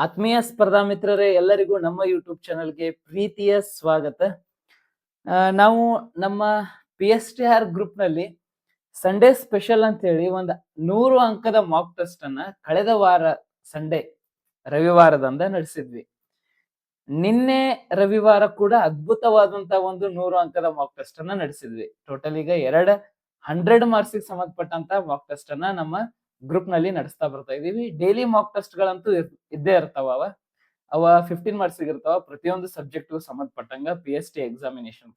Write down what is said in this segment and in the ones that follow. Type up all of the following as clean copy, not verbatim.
ಆತ್ಮೀಯ ಸ್ಪರ್ಧಾ ಮಿತ್ರರೇ, ಎಲ್ಲರಿಗೂ ನಮ್ಮ ಯೂಟ್ಯೂಬ್ ಚಾನಲ್ಗೆ ಪ್ರೀತಿಯ ಸ್ವಾಗತ. ನಾವು ನಮ್ಮ PSTR ಗ್ರೂಪ್ ನಲ್ಲಿ ಸಂಡೇ ಸ್ಪೆಷಲ್ ಅಂತ ಹೇಳಿ ಒಂದು 100 ಅಂಕದ ಮಾಕ್ ಟೆಸ್ಟ್ ಅನ್ನ ಕಳೆದ ವಾರ ಸಂಡೇ ರವಿವಾರದಂದ ನಡೆಸಿದ್ವಿ. ನಿನ್ನೆ ರವಿವಾರ ಕೂಡ ಅದ್ಭುತವಾದಂತಹ ಒಂದು 100 ಅಂಕದ ಮಾಕ್ ಟೆಸ್ಟ್ ಅನ್ನ ನಡೆಸಿದ್ವಿ. ಟೋಟಲ್ ಈಗ 100 ಮಾರ್ಕ್ಸ್ ಸಂಬಂಧಪಟ್ಟಂತ ಮಾಕ್ ಟೆಸ್ಟ್ ಅನ್ನ ನಮ್ಮ ಗ್ರೂಪ್ ನಲ್ಲಿ ನಡೆಸ್ತಾ ಬರ್ತಾ ಇದೀವಿ. ಡೈಲಿ ಮಾಕ್ ಟೆಸ್ಟ್ ಗಳಂತೂ ಇದ್ದೇ ಇರ್ತಾವ. ಅವ 15 ಮಾರ್ಕ್ಸ್ ಇರ್ತಾವ. ಪ್ರತಿಯೊಂದು ಸಬ್ಜೆಕ್ಟ್ ಸಂಬಂಧಪಟ್ಟಂಗ PST ಎಕ್ಸಾಮಿನೇಷನ್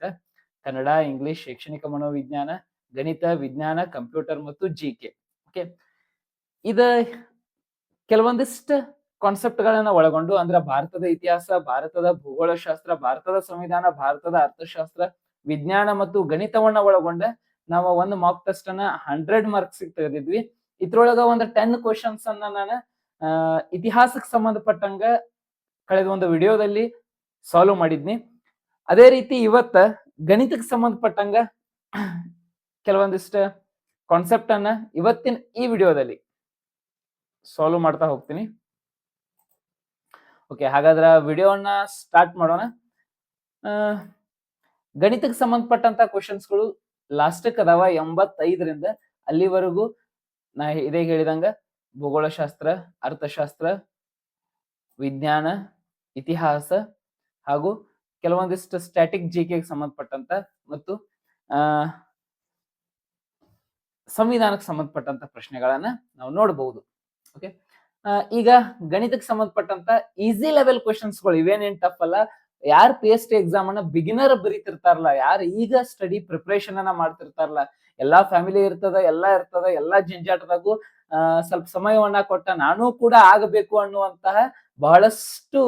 ಕನ್ನಡ, ಇಂಗ್ಲಿಷ್, ಶೈಕ್ಷಣಿಕ ಮನೋವಿಜ್ಞಾನ, ಗಣಿತ, ವಿಜ್ಞಾನ, ಕಂಪ್ಯೂಟರ್ ಮತ್ತು GK. ಓಕೆ, ಇದ ಕೆಲವೊಂದಿಷ್ಟು ಕಾನ್ಸೆಪ್ಟ್ ಗಳನ್ನ ಒಳಗೊಂಡು, ಅಂದ್ರೆ ಭಾರತದ ಇತಿಹಾಸ, ಭಾರತದ ಭೂಗೋಳಶಾಸ್ತ್ರ, ಭಾರತದ ಸಂವಿಧಾನ, ಭಾರತದ ಅರ್ಥಶಾಸ್ತ್ರ, ವಿಜ್ಞಾನ ಮತ್ತು ಗಣಿತವನ್ನ ಒಳಗೊಂಡ ನಾವು ಒಂದು ಮಾಕ್ ಟೆಸ್ಟ್ ಅನ್ನ 100 ಮಾರ್ಕ್ಸ್ ತೆಗೆದಿದ್ವಿ. ಇದ್ರೊಳಗ ಒಂದು 10 ಕ್ವಶನ್ಸ್ ಅನ್ನ ನಾನು ಇತಿಹಾಸಕ್ಕೆ ಸಂಬಂಧಪಟ್ಟಂಗ ಕಳೆದ ಒಂದು ವಿಡಿಯೋದಲ್ಲಿ ಸಾಲ್ವ್ ಮಾಡಿದ್ನಿ. ಅದೇ ರೀತಿ ಇವತ್ತ ಗಣಿತಕ್ಕೆ ಸಂಬಂಧಪಟ್ಟಂಗ ಕೆಲವೊಂದಿಷ್ಟು ಕಾನ್ಸೆಪ್ಟ್ ಅನ್ನ ಇವತ್ತಿನ ಈ ವಿಡಿಯೋದಲ್ಲಿ ಸಾಲ್ವ್ ಮಾಡ್ತಾ ಹೋಗ್ತೀನಿ. ಓಕೆ, ಹಾಗಾದ್ರೆ ವಿಡಿಯೋನ ಸ್ಟಾರ್ಟ್ ಮಾಡೋಣ. ಗಣಿತಕ್ಕೆ ಸಂಬಂಧಪಟ್ಟಂತ ಕ್ವಶನ್ಸ್ಗಳು ಲಾಸ್ಟಕ್ ಅದಾವ. 85ರಿಂದ ಅಲ್ಲಿವರೆಗೂ ನಾ ಇದೇ ಹೇಳಿದಂಗ ಭೂಗೋಳಶಾಸ್ತ್ರ, ಅರ್ಥಶಾಸ್ತ್ರ, ವಿಜ್ಞಾನ, ಇತಿಹಾಸ ಹಾಗೂ ಕೆಲವೊಂದಿಷ್ಟು ಸ್ಟ್ಯಾಟಿಕ್ GK ಸಂಬಂಧಪಟ್ಟಂತ ಮತ್ತು ಸಂವಿಧಾನಕ್ಕೆ ಸಂಬಂಧಪಟ್ಟಂತ ಪ್ರಶ್ನೆಗಳನ್ನ ನಾವು ನೋಡಬಹುದು. ಓಕೆ, ಈಗ ಗಣಿತಕ್ಕೆ ಸಂಬಂಧಪಟ್ಟಂತ ಈಸಿ ಲೆವೆಲ್ ಕ್ವಶನ್ಸ್ಗಳು ಇವೇನೇನ್ ಟಫ್ ಅಲ್ಲ. ಯಾರು PST ಎಕ್ಸಾಮ್ ಅನ್ನ ಬಿಗಿನರ್ ಬರೀತಿರ್ತಾರಲ್ಲ, ಯಾರು ಈಗ ಸ್ಟಡಿ ಪ್ರಿಪರೇಷನ್ ಅನ್ನ ಮಾಡ್ತಿರ್ತಾರಲ್ಲ, ಎಲ್ಲಾ ಫ್ಯಾಮಿಲಿ ಇರ್ತದ, ಎಲ್ಲಾ ಜಂಜಾಟದಾಗೂ ಸ್ವಲ್ಪ ಸಮಯವನ್ನ ಕೊಟ್ಟ ನಾನು ಕೂಡ ಆಗಬೇಕು ಅನ್ನುವಂತಹ ಬಹಳಷ್ಟು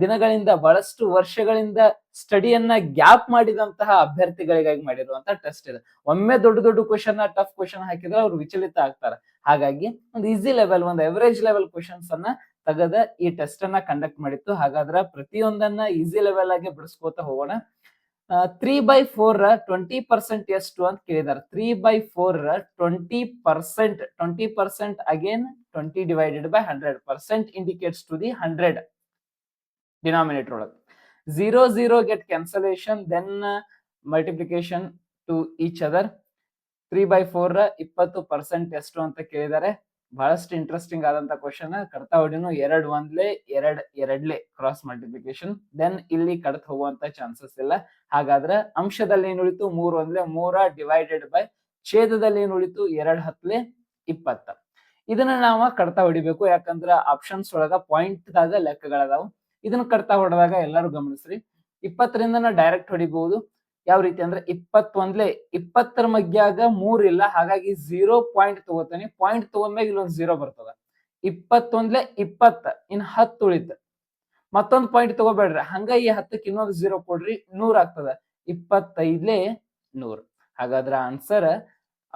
ದಿನಗಳಿಂದ, ಬಹಳಷ್ಟು ವರ್ಷಗಳಿಂದ ಸ್ಟಡಿಯನ್ನ ಗ್ಯಾಪ್ ಮಾಡಿದಂತಹ ಅಭ್ಯರ್ಥಿಗಳಿಗಾಗಿ ಮಾಡಿರುವಂತಹ ಟೆಸ್ಟ್ ಇದೆ. ಒಮ್ಮೆ ದೊಡ್ಡ ದೊಡ್ಡ ಕ್ವಶನ್, ಟಫ್ ಕ್ವಶನ್ ಹಾಕಿದ್ರೆ ಅವ್ರು ವಿಚಲಿತ ಆಗ್ತಾರೆ. ಹಾಗಾಗಿ ಒಂದು ಈಸಿ ಲೆವೆಲ್, ಒಂದು ಎವರೇಜ್ ಲೆವೆಲ್ ಕ್ವಶನ್ಸ್ ಅನ್ನ ತೆಗೆದ ಈ ಟೆಸ್ಟ್ ಅನ್ನ ಕಂಡಕ್ಟ್ ಮಾಡಿತ್ತು. ಹಾಗಾದ್ರೆ ಪ್ರತಿಯೊಂದನ್ನ ಈಸಿ ಲೆವೆಲ್ ಆಗಿ ಬಿಡಿಸ್ಕೋತಾ ಹೋಗೋಣ. 3/4 20% ಎಷ್ಟು ಅಂತ ಕೇಳಿದಾರೆ. 3/4 20% again 20 divided by 100% indicates to the 100 denominator ಒಳಗೆ. 0 get cancellation, then multiplication to each other. 3/4 20% ಎಷ್ಟು ಅಂತ ಕೇಳಿದ್ದಾರೆ. ಬಹಳಷ್ಟು ಇಂಟ್ರೆಸ್ಟಿಂಗ್ ಆದಂತ ಕ್ವಶನ್. ಕಡ್ತಾ ಹೊಡಿನು 2 1 2 ಕ್ರಾಸ್ ಮಲ್ಟಿಪ್ಲಿಕೇಶನ್, ದೆನ್ ಇಲ್ಲಿ ಕಡ್ತ ಹೋಗುವಂತ ಚಾನ್ಸಸ್ ಇಲ್ಲ. ಹಾಗಾದ್ರೆ ಅಂಶದಲ್ಲಿ ಏನ್ ಉಳಿತು? 3 1 3 ಡಿವೈಡೆಡ್ ಬೈ ಛೇದದಲ್ಲಿ ಏನ್ ಉಳಿತು? 2 10 20. ಇದನ್ನ ನಾವು ಕಡ್ತಾ ಹೊಡಿಬೇಕು. ಯಾಕಂದ್ರ ಆಪ್ಷನ್ಸ್ ಒಳಗ ಪಾಯಿಂಟ್ ದಾಗ ಲೆಕ್ಕಗಳದಾವು. ಇದನ್ನ ಕಡ್ತಾ ಹೊಡೆದಾಗ ಎಲ್ಲರೂ ಗಮನಿಸ್ರಿ. 20ರಿಂದ ಡೈರೆಕ್ಟ್ ಹೊಡಿಬಹುದು. ಯಾವ ರೀತಿ ಅಂದ್ರೆ 21 20ರ ಮಗ್ಯಾಗ 3 ಇಲ್ಲ, ಹಾಗಾಗಿ 0 ಪಾಯಿಂಟ್ ತಗೋತಾನೆ. ಪಾಯಿಂಟ್ ತಗೊಂಡ್ಮೇಲೆ ಇಲ್ಲೊಂದು 0 ಬರ್ತದ. 21 20 ಇನ್ 10 ಉಳಿತ. ಮತ್ತೊಂದು ಪಾಯಿಂಟ್ ತಗೋಬೇಡ್ರಿ, ಹಂಗ ಈ 10ಕ್ಕೆ ಇನ್ನೊಂದು 0 ಕೊಡ್ರಿ, 100 ಆಗ್ತದ. 25 100. ಹಾಗಾದ್ರೆ ಆನ್ಸರ್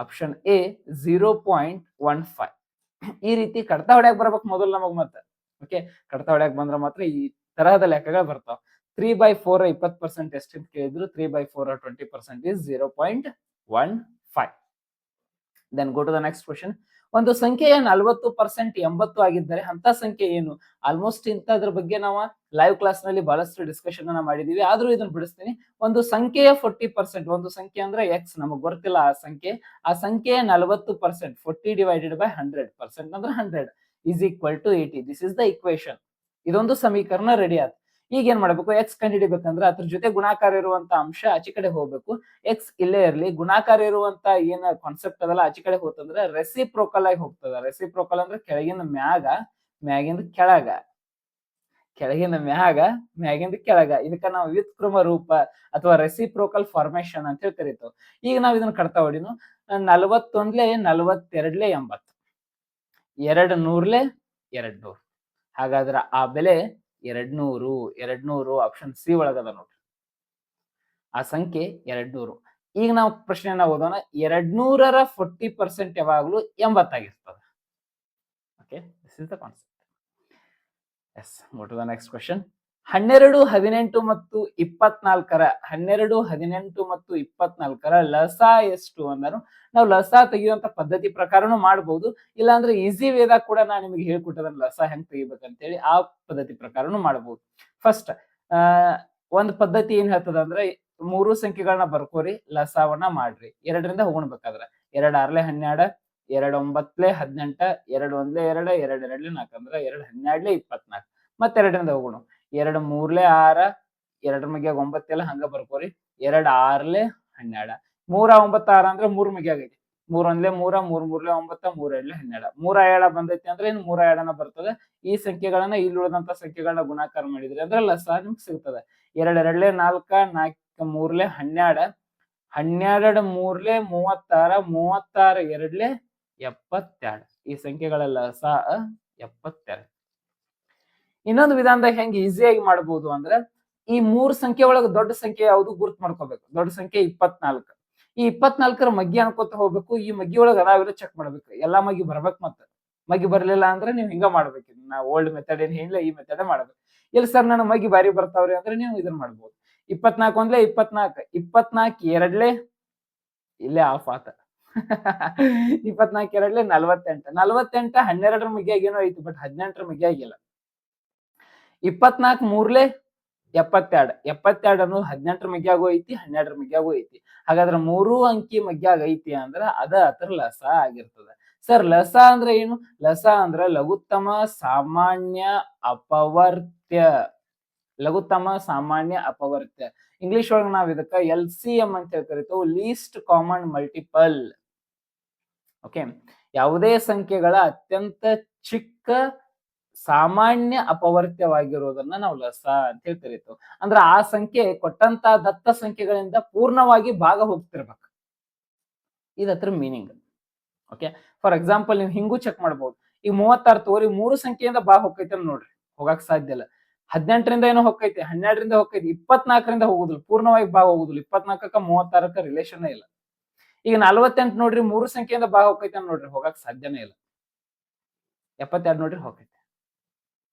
ಆಪ್ಷನ್ ಎ 0.15. ಈ ರೀತಿ ಕಡ್ತಾ ಹೊಡ್ಯಾಕ್ ಬರ್ಬೇಕು ಮೊದಲು ನಮಗ್ ಮತ್ತೆ. ಓಕೆ, ಕಡ್ತಾ ಹೊಡ್ಯಾಕ್ ಬಂದ್ರ ಮಾತ್ರ ಈ ತರಹದ ಲೆಕ್ಕಗಳು ಬರ್ತಾವ. 3/4 20% ಎಷ್ಟು ಅಂತ ಕೇಳಿದ್ರು. 3/4 20% is 0.15. Then go to the next question. ಒಂದು ಸಂಖ್ಯೆಯ 40% 80 ಆಗಿದ್ದರೆ ಅಂತ ಸಂಖ್ಯೆ ಏನು? ಆಲ್ಮೋಸ್ಟ್ ಇಂಥದ್ರ ಬಗ್ಗೆ ನಾವು ಲೈವ್ ಕ್ಲಾಸ್ ನಲ್ಲಿ ಬಹಳಷ್ಟು ಡಿಸ್ಕಷನ್ ಅನ್ನ ಮಾಡಿದೀವಿ. ಆದ್ರೂ ಇದನ್ನ ಬಿಡಿಸ್ತೀನಿ. ಒಂದು ಸಂಖ್ಯೆಯ 40%, ಒಂದು ಸಂಖ್ಯೆ ಅಂದ್ರೆ X, ನಮಗ್ ಗೊತ್ತಿಲ್ಲ ಆ ಸಂಖ್ಯೆ. ಆ ಸಂಖ್ಯೆಯ 40% 40 divided by 100% ಅಂದ್ರೆ 100 is equal to 80. This is the equation. ಇದೊಂದು ಸಮೀಕರಣ ರೆಡಿ ಆಯ್ತು. ಈಗ ಏನ್ ಮಾಡ್ಬೇಕು? X ಕಂಡುಹಿಡಿಬೇಕಂದ್ರೆ ಅದ್ರ ಜೊತೆ ಗುಣಾಕಾರ ಇರುವಂತ ಅಂಶ ಆಚೆ ಕಡೆ ಹೋಗ್ಬೇಕು. X ಇಲ್ಲೇ ಇರ್ಲಿ, ಗುಣಾಕಾರ ಇರುವಂತ ಏನ ಕಾನ್ಸೆಪ್ಟ್ ಅದಲ್ಲ ಆಚೆ ಕಡೆ ಹೋತಂದ್ರೆ ರೆಸಿಪ್ರೋಕಲ್ ಆಗಿ ಹೋಗ್ತದ. ರೆಸಿಪ್ರೋಕಲ್ ಅಂದ್ರೆ ಕೆಳಗಿನ ಮ್ಯಾಗ, ಮ್ಯಾಗಿಂದ ಕೆಳಗ, ಕೆಳಗಿನ ಮ್ಯಾಗ, ಮ್ಯಾಗಿಂದ ಕೆಳಗ. ಇದಕ್ಕ ನಾವು ವ್ಯುತ್ಕ್ರಮ ರೂಪ ಅಥವಾ ರೆಸಿಪ್ರೋಕಲ್ ಫಾರ್ಮೇಶನ್ ಅಂತ ಹೇಳಿ ಕರೀತೇವೆ. ಈಗ ನಾವ್ ಇದನ್ನ ಕಡ್ತಾ ಹೊಡಿನು. 41 42 80, 200 200. ಹಾಗಾದ್ರ ಆ ಬೆಲೆ 200. 200 ಆಪ್ಷನ್ ಸಿ ಒಳಗದ ನೋಡ್ರಿ. ಆ ಸಂಖ್ಯೆ 200. ಈಗ ನಾವು ಪ್ರಶ್ನೆಯನ್ನ ಓದೋಣ. 200ರ 40% ಯಾವಾಗ್ಲೂ 80 ಆಗಿರ್ತದೆ. Okay, this is the concept. Yes, go to the next question. 12, 18 ಮತ್ತು 24ರ 12, 18 ಮತ್ತು 24ರ ಲಸ ಎಷ್ಟು ಅಂದರು ನಾವು ಲಸ ತೆಗೆಯುವಂತ ಪದ್ಧತಿ ಪ್ರಕಾರನು ಮಾಡಬಹುದು. ಇಲ್ಲಾಂದ್ರೆ ಈಸಿ ವೇದಾಗ ಕೂಡ ನಾನು ನಿಮಗೆ ಹೇಳ್ಕೊಟ್ಟದನ್ನ ಲಸ ಹೆಂಗ್ ತೆಗಿಬೇಕಂತೇಳಿ ಆ ಪದ್ಧತಿ ಪ್ರಕಾರನು ಮಾಡಬಹುದು. ಫಸ್ಟ್ ಒಂದ್ ಪದ್ಧತಿ ಏನ್ ಹೇಳ್ತದ ಅಂದ್ರೆ 3 ಸಂಖ್ಯೆಗಳನ್ನ ಬರ್ಕೋರಿ, ಲಸವನ್ನ ಮಾಡ್ರಿ. 2ರಿಂದ ಹೋಗ್ಬೇಕಾದ್ರ 2 6 12, 2 9 18, 2 1 2, 2 2 4 ಅಂದ್ರೆ 2 12 24. ಮತ್ತೆ 2ರಿಂದ ಹೋಗೋಣ. 2 3 6, 2 ಮಗೆ 9 ಎಲ್ಲ ಹಂಗ ಬರ್ಕೋರಿ. 2 6 12, 3 9 6 ಅಂದ್ರೆ 3 ಮಗೆ ಆಗೈತಿ. 3 1 3, 3 3 9, 3 2 12. 3 7 ಬಂದೈತಿ ಅಂದ್ರೆ ಇನ್ನು 3 7 ಬರ್ತದೆ. ಈ ಸಂಖ್ಯೆಗಳನ್ನ ಇಲ್ಲಿ ಉಳಿದಂತ ಸಂಖ್ಯೆಗಳನ್ನ ಗುಣಾಕಾರ ಮಾಡಿದ್ರಿ ಅಂದ್ರೆ ಲಸ ನಿಮ್ಗೆ ಸಿಗ್ತದೆ. 2 2 4, 4 3 12, 12 3 36, 36 2 72. ಈ ಸಂಖ್ಯೆಗಳ ಲಸ 72. ಇನ್ನೊಂದು ವಿಧಾನದಾಗ ಹೆಂಗ್ ಈಸಿಯಾಗಿ ಮಾಡಬಹುದು ಅಂದ್ರೆ ಈ 3 ಸಂಖ್ಯೆ ಒಳಗೆ ದೊಡ್ಡ ಸಂಖ್ಯೆ ಯಾವುದು ಗುರ್ತು ಮಾಡ್ಕೋಬೇಕು. ದೊಡ್ಡ ಸಂಖ್ಯೆ 24. ಈ 24ರ ಮಗ್ಗಿ ಅನ್ಕೋತ ಹೋಗ್ಬೇಕು. ಈ ಮಗ್ಗಿ ಒಳಗೆ ಅದಾವಿಲ್ಲ ಚೆಕ್ ಮಾಡ್ಬೇಕು. ಎಲ್ಲಾ ಮಗ್ಗಿ ಬರ್ಬೇಕು. ಮತ್ತೆ ಮಗ್ಗಿ ಬರ್ಲಿಲ್ಲ ಅಂದ್ರೆ ನೀವು ಹಿಂಗ ಮಾಡ್ಬೇಕು. ನಾವು ಓಲ್ಡ್ ಮೆಥಡ್ ಏನ್ ಹೇಳಿಲ್ಲ, ಈ ಮೆಥಡ್ ಮಾಡ್ಬೇಕು. ಇಲ್ಲ ಸರ್ ನನ್ನ ಮಗ್ಗಿ ಬಾರಿ ಬರ್ತಾವ್ರಿ ಅಂದ್ರೆ ನೀವು ಇದನ್ನ ಮಾಡ್ಬೋದು. 24 1 24, 24 2 ಇಲ್ಲೇ ಆಫ್ ಆತ. 24 2 48, 48 12ರ ಮಗ್ಗಿಯಾಗ ಏನೋ ಐತಿ, ಬಟ್ 18ರ ಮಗ್ಗಿಯಾಗಿಲ್ಲ. 24 3 72, 72 ಅನ್ನೋದು 18ರ ಮಗ್ಗಿಯಾಗೂ ಐತಿ, 12ರ ಮಗ್ಗಿಯಾಗೂ ಐತಿ. ಹಾಗಾದ್ರೆ 3 ಅಂಕಿ ಮಗ್ಗಿಯಾಗ ಐತಿ ಅಂದ್ರ ಅದ ಅದ್ರ ಲಸ ಆಗಿರ್ತದೆ. ಸರ್ ಲಸ ಅಂದ್ರೆ ಏನು? ಲಸ ಅಂದ್ರ ಲಘುತ್ತಮ ಸಾಮಾನ್ಯ ಅಪವರ್ತ್ಯ. ಲಘುತ್ತಮ ಸಾಮಾನ್ಯ ಅಪವರ್ತ್ಯ. ಇಂಗ್ಲಿಷ್ ಒಳಗೆ ನಾವ್ ಇದಕ್ಕ LCM ಅಂತ ಹೇಳಿ ಕರಿತೇವೆ, ಲೀಸ್ಟ್ ಕಾಮನ್ ಮಲ್ಟಿಪಲ್. ಓಕೆ, ಯಾವುದೇ ಸಂಖ್ಯೆಗಳ ಅತ್ಯಂತ ಚಿಕ್ಕ ಸಾಮಾನ್ಯ ಅಪವರ್ತ್ಯವಾಗಿರೋದನ್ನ ನಾವು ಲಸ ಅಂತ ಹೇಳಿ ಕರಿತೇವೆ. ಅಂದ್ರೆ ಆ ಸಂಖ್ಯೆ ಕೊಟ್ಟಂತ ದತ್ತ ಸಂಖ್ಯೆಗಳಿಂದ ಪೂರ್ಣವಾಗಿ ಭಾಗ ಹೋಗ್ತಿರ್ಬೇಕು. ಇದತ್ರ ಮೀನಿಂಗ್. ಓಕೆ, ಫಾರ್ ಎಕ್ಸಾಂಪಲ್ ನೀವು ಹಿಂಗೂ ಚೆಕ್ ಮಾಡ್ಬೋದು. ಈಗ 36 ತೋರಿ 3 ಸಂಖ್ಯೆಯಿಂದ ಭಾಗ ಹೋಗ್ತೈತೆ ನೋಡ್ರಿ, ಹೋಗಕ್ ಸಾಧ್ಯ ಇಲ್ಲ. 18ರಿಂದ ಏನೋ ಹೋಗ್ತೈತಿ, 12ರಿಂದ ಹೋಗ್ತೈತಿ, 24ರಿಂದ ಹೋಗುದಿಲ್ಲ, ಪೂರ್ಣವಾಗಿ ಭಾಗ ಹೋಗುದಿಲ್ಲ. 24ಕ್ಕ 36ಕ್ಕ ರಿಲೇಷನ್ ಇಲ್ಲ. ಈಗ 48 ನೋಡ್ರಿ 3 ಸಂಖ್ಯೆಯಿಂದ ಭಾಗ ಹೋಗ್ತೈತೆ ನೋಡ್ರಿ, ಹೋಗಕ್ ಸಾಧ್ಯನೇ ಇಲ್ಲ. 72 ನೋಡ್ರಿ ಹೋಗ್ತೈತೆ.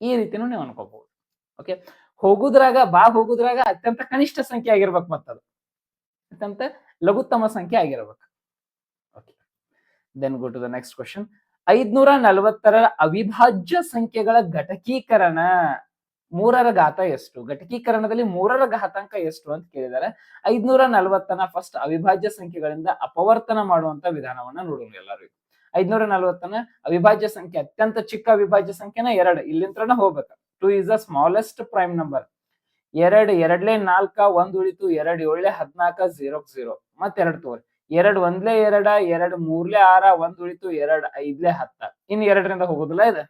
ಈ ರೀತಿನೂ ನೀವು ಅನ್ಕೋಬಹುದು. ಓಕೆ, ಹೋಗುದ್ರಾಗ ಹೋಗುದ್ರಾಗ ಅತ್ಯಂತ ಕನಿಷ್ಠ ಸಂಖ್ಯೆ ಆಗಿರ್ಬೇಕು, ಮತ್ತದು ಅತ್ಯಂತ ಲಘುತ್ತಮ ಸಂಖ್ಯೆ ಆಗಿರ್ಬೇಕು. Okay, then go to the next question. 540ರ ಅವಿಭಾಜ್ಯ ಸಂಖ್ಯೆಗಳ ಘಟಕೀಕರಣ 3ರ ಘಾತ ಎಷ್ಟು? ಘಟಕೀಕರಣದಲ್ಲಿ 3ರ ಘಾತಾಂಕ ಎಷ್ಟು ಅಂತ ಕೇಳಿದ್ದಾರೆ. 540ನ ಫಸ್ಟ್ ಅವಿಭಾಜ್ಯ ಸಂಖ್ಯೆಗಳಿಂದ ಅಪವರ್ತನ ಮಾಡುವಂತ ವಿಧಾನವನ್ನ ನೋಡೋಣ ಎಲ್ಲರೂ. 540ನ ಅವಿಭಾಜ್ಯ ಸಂಖ್ಯೆ, ಅತ್ಯಂತ ಚಿಕ್ಕ ಅವಿಭಾಜ್ಯ ಸಂಖ್ಯೆನ 2. ಇಲ್ಲಿಂತ್ರನ ಹೋಗ್ಬೇಕು. 2 is the smallest prime number. 2 2 4, 1 ಉಳಿತು 2 7 14, 0 0. ಮತ್ತೆ 2 ತೋರಿ. 2 1 2, 2 3 6, 1 ಉಳಿತು 2 5 10. ಇನ್ನು 2ರಿಂದ ಹೋಗುದಿಲ್ಲ, ಇದು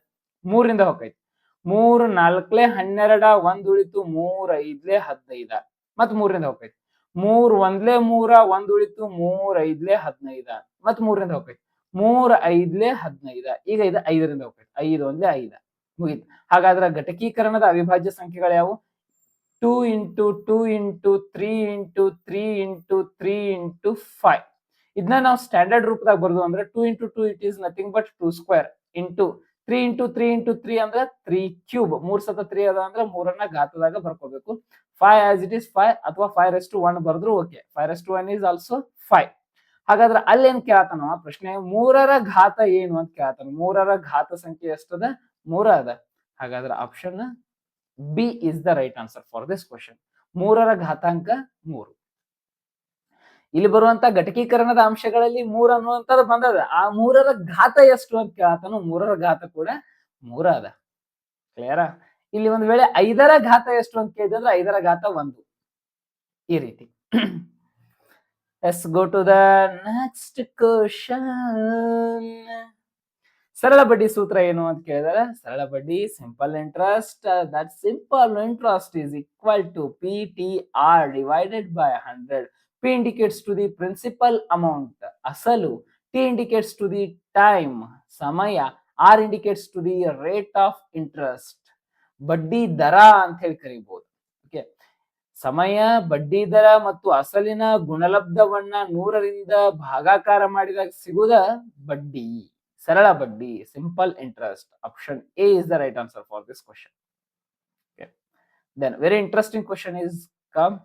3ರಿಂದ ಹೋಗೈತಿ. 3 4 12, 1 ಉಳಿತು 3 5 15. ಮತ್ 3ರಿಂದ ಹೋಗೈತಿ. 3 1 3, 1 ಉಳಿತು 3 5 15. ಮತ್ 3ರಿಂದ ಹೋಗೈತಿ. 3 5 15. ಈಗ ಇದು 5ರಿಂದ ಹೋಗೈತಿ. 5 1 5 ಮುಗೀತು. ಹಾಗಾದ್ರೆ ಘಟಕೀಕರಣದ ಅವಿಭಾಜ್ಯ ಸಂಖ್ಯೆಗಳು ಯಾವುವು? 2 into 2 into 3 into 3 into 3 into 5. ಇದನ್ನ ನಾವು ಸ್ಟ್ಯಾಂಡರ್ಡ್ ರೂಪದಾಗ ಬರೆದು ಅಂದ್ರೆ 2 into 2 it is nothing but 2 square into 3 into 3 into 3 ಅಂದ್ರೆ 3 ಕ್ಯೂಬ್. 3 ಸತ 3 ಅದ ಅಂದ್ರೆ 3ನ್ನ ಘಾತದಾಗ ಬರ್ಕೋಬೇಕು. 5 as it is 5 ಅಥವಾ 5 1 ಬರೆದ್ರು ಓಕೆ. 5 1 is also 5. ಹಾಗಾದ್ರೆ ಅಲ್ಲೇನ್ ಕೇಳತಾನ ಪ್ರಶ್ನೆ, 3ರ ಘಾತ ಏನು ಅಂತ ಕೇಳತಾನ. 3ರ ಘಾತ ಸಂಖ್ಯೆ ಎಷ್ಟದ? 3 ಅದ. ಹಾಗಾದ್ರೆ option B is the right answer for this question. 3ರ ಘಾತಾಂಕ 3. ಇಲ್ಲಿ ಬರುವಂತ ಘಟಕೀಕರಣದ ಅಂಶಗಳಲ್ಲಿ 3 ಅನ್ನುವಂಥದ್ದು ಬಂದದ. ಆ 3ರ ಘಾತ ಎಷ್ಟು ಅಂತ ಕೇಳತಾನು. 3ರ ಘಾತ ಕೂಡ 3 ಅದ. ಕ್ಲಿಯರಾ? ಇಲ್ಲಿ ಒಂದ್ ವೇಳೆ 5ರ ಘಾತ ಎಷ್ಟು ಅಂತ ಕೇಳಿದ್ರೆ 5ರ ಘಾತ 1. ಈ ರೀತಿ. Let's go to the next question. ಸರಳ ಬಡ್ಡಿ ಸೂತ್ರ ಏನು ಅಂತ ಕೇಳಿದರೆ, ಸರಳ ಬಡ್ಡಿ simple interest, that simple interest is equal to PTR divided by 100. P indicates to the principal amount, ಅಸಲು. T indicates to the time, ಸಮಯ. R indicates to the rate of interest, ಬಡ್ಡಿ ದರ ಅಂತ ಹೇಳಿ ಕರೀಬಹುದು. ಓಕೆ, ಸಮಯ, ಬಡ್ಡಿ ದರ ಮತ್ತು ಅಸಲಿನ ಗುಣಲಬ್ಧವನ್ನ 100ರಿಂದ ಭಾಗಾಕಾರ ಮಾಡಿದಾಗ ಸಿಗುದ ಬಡ್ಡಿ, ಸರಳ ಬಡ್ಡಿ, simple interest. Option A is the right answer for this question. Okay. Then very interesting question is come.